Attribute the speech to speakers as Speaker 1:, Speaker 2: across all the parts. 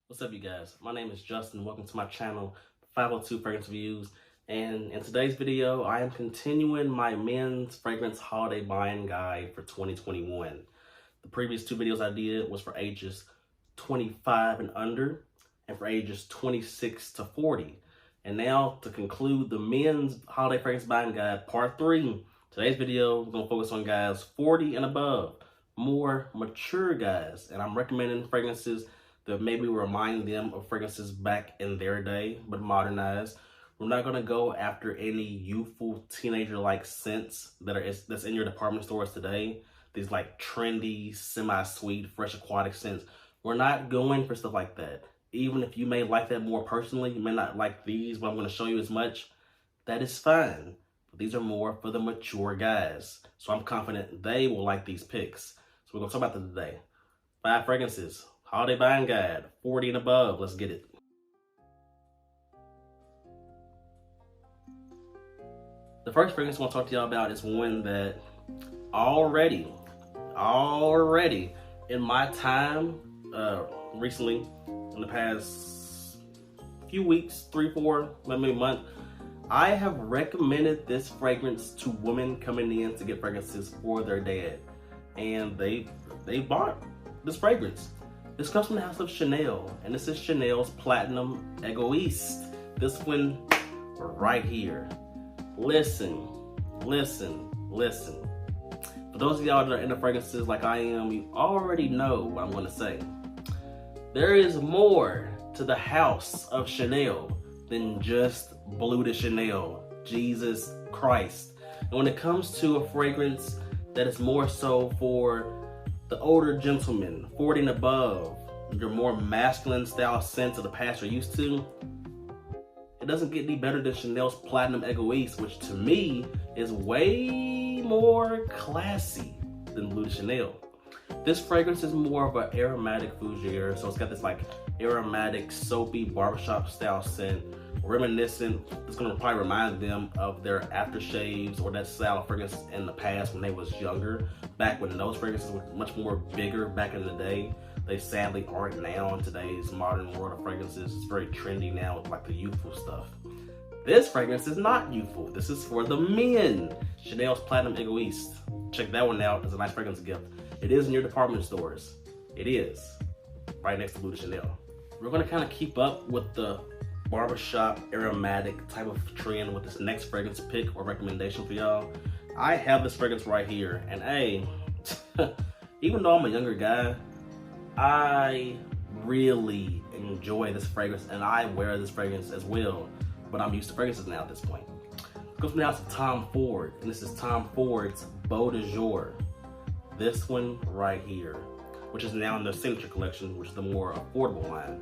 Speaker 1: What's up, you guys? My name is Justin. Welcome to my channel, 502 Fragrance Reviews. And in today's video, I am continuing my men's fragrance holiday buying guide for 2021. The previous two videos I did was for ages 25 and under, and for ages 26 to 40. And now, to conclude the men's holiday fragrance buying guide, part 3. Today's video, we're going to focus on guys 40 and above, more mature guys. And I'm recommending fragrances that maybe remind them of fragrances back in their day, but modernized. We're not gonna go after any youthful teenager-like scents that's in your department stores today. These like trendy, semi-sweet, fresh aquatic scents. We're not going for stuff like that. Even if you may like that more personally, you may not like these, but I'm gonna show you as much. That is fine. But these are more for the mature guys. So I'm confident they will like these picks. So we're gonna talk about them today. 5 fragrances. Holiday buying guide, 40 and above. Let's get it. The first fragrance I want to talk to y'all about is one that already in my time recently, in the past few weeks, 3, 4, maybe a month, I have recommended this fragrance to women coming in to get fragrances for their dad. And they bought this fragrance. This comes from the house of Chanel, and this is Chanel's Platinum Egoiste. This one right here. Listen. For those of y'all that are into fragrances like I am, you already know what I'm gonna say. There is more to the house of Chanel than just Bleu de Chanel. Jesus Christ. And when it comes to a fragrance that is more so for the older gentlemen, 40 and above, your more masculine style scents of the past you're used to, it doesn't get any better than Chanel's Platinum Egoiste, which to me is way more classy than Bleu de Chanel. This fragrance is more of an aromatic fougere, so it's got this like aromatic, soapy barbershop style scent, reminiscent. It's gonna probably remind them of their aftershaves or that style of fragrance in the past when they was younger, back when those fragrances were much more bigger back in the day. They sadly aren't now in today's modern world of fragrances. It's very trendy now with like the youthful stuff. This fragrance is not youthful. This is for the men. Chanel's Platinum Egoiste. Check that one out as a nice fragrance gift. It is in your department stores. It is. Right next to Bleu de Chanel. We're gonna kind of keep up with the barbershop aromatic type of trend with this next fragrance pick or recommendation for y'all. I have this fragrance right here, and hey, even though I'm a younger guy, I really enjoy this fragrance, and I wear this fragrance as well, but I'm used to fragrances now at this point. It comes from the house of Tom Ford, and this is Tom Ford's Beau de Jour. This one right here, which is now in their signature collection, which is the more affordable line.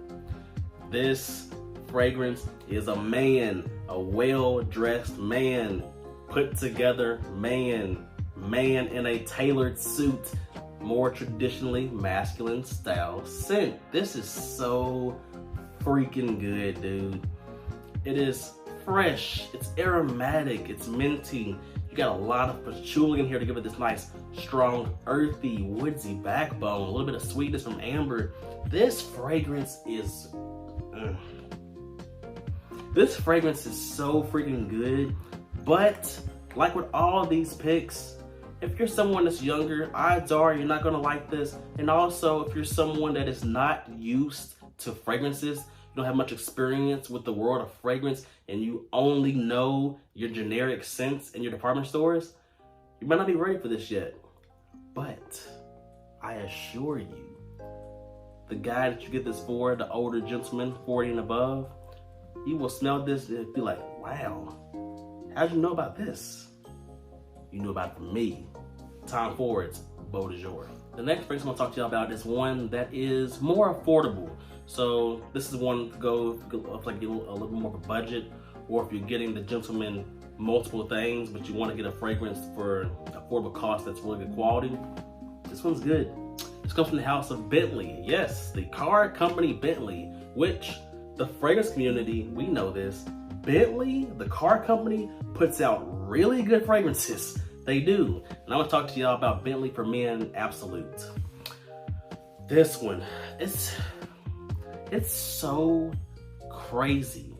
Speaker 1: This fragrance is a man, a well-dressed man, put together man in a tailored suit, more traditionally masculine style scent. This is so freaking good, dude. It is fresh, it's aromatic, it's minty. You got a lot of patchouli in here to give it this nice, strong, earthy, woodsy backbone, a little bit of sweetness from amber. This fragrance is This fragrance is so freaking good, but like with all these picks, if you're someone that's younger, odds are you're not gonna like this. And also, if you're someone that is not used to fragrances, you don't have much experience with the world of fragrance, and you only know your generic scents in your department stores, you might not be ready for this yet. But I assure you, the guy that you get this for, the older gentleman, 40 and above, you will smell this and be like, wow, how'd you know about this? You knew about it from me, Tom Ford's Beau de Jour. The next fragrance I'm gonna talk to you about is one that is more affordable. So this is one to go like a little bit more of a budget, or if you're getting the gentleman multiple things, but you want to get a fragrance for affordable cost that's really good quality. This one's good. This comes from the house of Bentley. Yes, the car company Bentley, which the fragrance community, we know this. Bentley, the car company, puts out really good fragrances. They do. And I'm gonna talk to y'all about Bentley For Men Absolute. This one, It's so crazy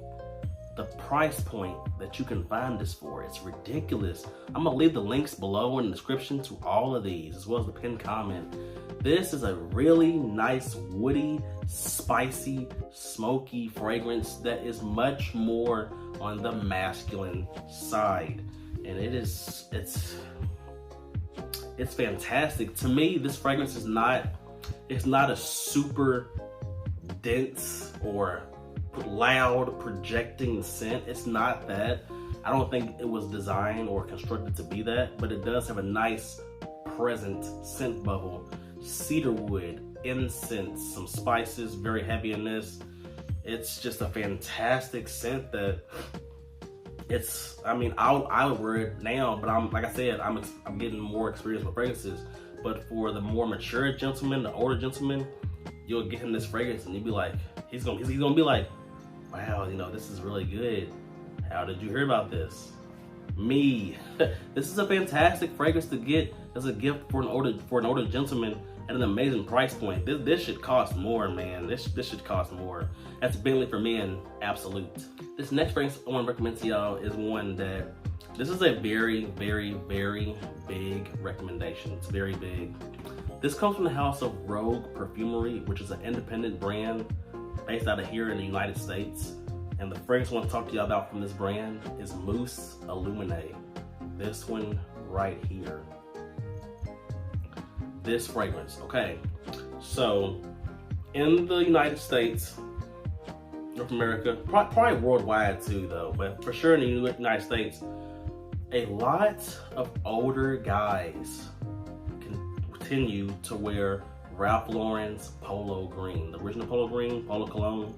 Speaker 1: the price point that you can find this for. It's ridiculous. I'm gonna leave the links below in the description to all of these, as well as the pinned comment. This is a really nice, woody, spicy, smoky fragrance that is much more on the masculine side. And it's fantastic. To me, this fragrance is not a super dense or loud projecting scent. It's not that. I don't think it was designed or constructed to be that, but it does have a nice present scent bubble. Cedarwood, incense, some spices, very heavy in this. It's just a fantastic scent that I would wear it now, but I'm getting more experience with fragrances. But for the more mature gentleman, the older gentleman, you'll get him this fragrance and you'll be like, he's gonna be like, wow, this is really good. How did you hear about this? Me. This is a fantastic fragrance to get as a gift for an older gentleman at an amazing price point. This should cost more, man. This should cost more. That's Bentley For Men, Absolute. This next fragrance I want to recommend to y'all is one that, this is a very, very, very big recommendation. It's very big. This comes from the house of Rogue Perfumery, which is an independent brand based out of here in the United States. And the fragrance I want to talk to y'all about from this brand is Mousse Illuminé. This one right here. This fragrance, okay. So, in the United States, North America, probably worldwide too though, but for sure in the United States, a lot of older guys continue to wear Ralph Lauren's Polo Green, the original Polo Green, Polo Cologne.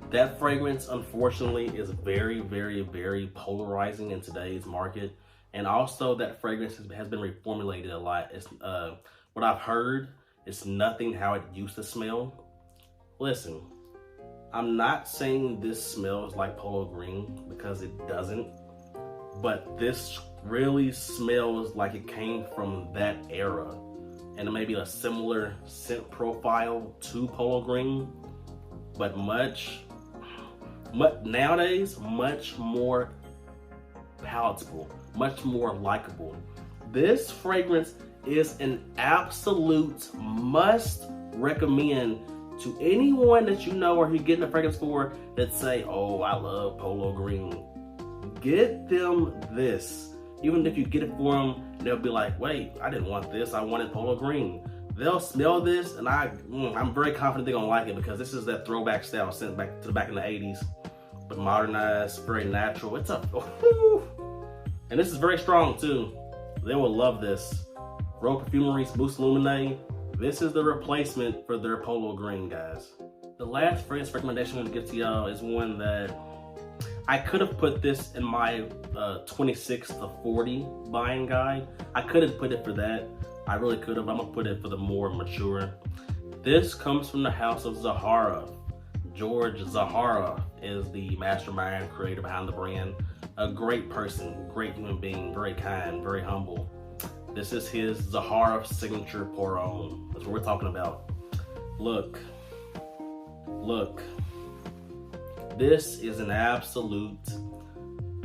Speaker 1: That fragrance, unfortunately, is very, very, very polarizing in today's market. And also that fragrance has been reformulated a lot. It's, what I've heard, it's nothing how it used to smell. Listen, I'm not saying this smells like Polo Green, because it doesn't. But this really smells like it came from that era. And it may be a similar scent profile to Polo Green, but nowadays, much more palatable, much more likable. This fragrance is an absolute must recommend to anyone that you know or you're getting a fragrance for that say, oh, I love Polo Green. Get them this. Even if you get it for them, they'll be like, wait, I didn't want this, I wanted Polo Green. They'll smell this, and I'm very confident they're gonna like it, because this is that throwback style scent back in the 80s, but modernized, very natural. It's and this is very strong too. They will love this. Rogue Perfumery's Mousse Illuminé. This is the replacement for their Polo Green, guys. The last fragrance recommendation I'm gonna give to y'all is one that I could have put this in my 26 to 40 buying guide. I could have put it for that. I really could have. I'm gonna put it for the more mature. This comes from the house of Zahara. George Zahara is the mastermind creator behind the brand. A great person, great human being, very kind, very humble. This is his Zahara signature pour on. That's what we're talking about. Look. This is an absolute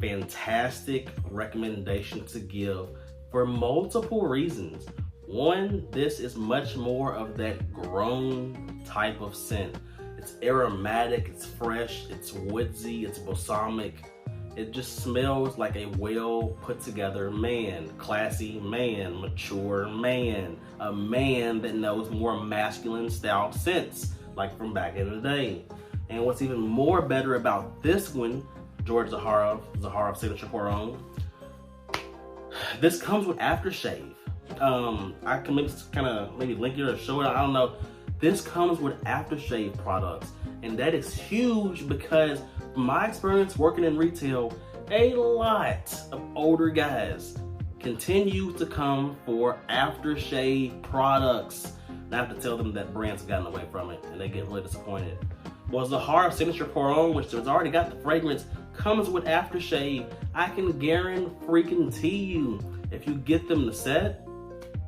Speaker 1: fantastic recommendation to give for multiple reasons. One, this is much more of that grown type of scent. It's aromatic, it's fresh, it's woodsy, it's balsamic. It just smells like a well put together man, classy man, mature man, a man that knows more masculine style scents, like from back in the day. And what's even more better about this one, George Zahara signature pour on, this comes with aftershave. I can maybe link it or show it, I don't know. This comes with aftershave products, and that is huge because from my experience working in retail, a lot of older guys continue to come for aftershave products. And I have to tell them that brands have gotten away from it and they get really disappointed. Well, Zahara signature pour on, which has already got the fragrance, comes with aftershave. I can guarantee you, if you get them the set,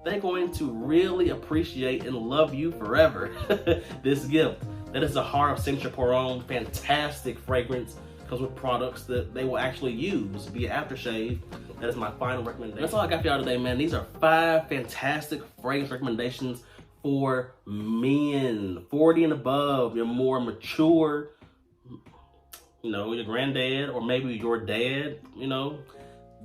Speaker 1: they're going to really appreciate and love you forever. This gift. That is Zahara Signature Pour On. Fantastic fragrance. Comes with products that they will actually use via aftershave. That is my final recommendation. That's all I got for y'all today, man. These are 5 fantastic fragrance recommendations for men 40 and above. You're more mature, you know, your granddad or maybe your dad, you know.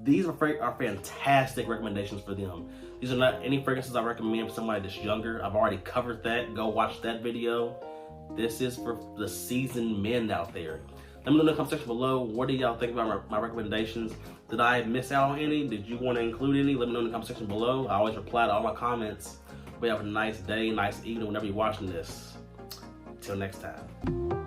Speaker 1: These are fantastic recommendations for them. These are not any fragrances I recommend for somebody that's younger. I've already covered that. Go watch that video. This is for the seasoned men out there. Let me know in the comment section below, what do y'all think about my recommendations? Did I miss out on any? Did you want to include any? Let me know in the comment section below. I always reply to all my comments. We have a nice day, nice evening whenever you're watching this. Till next time.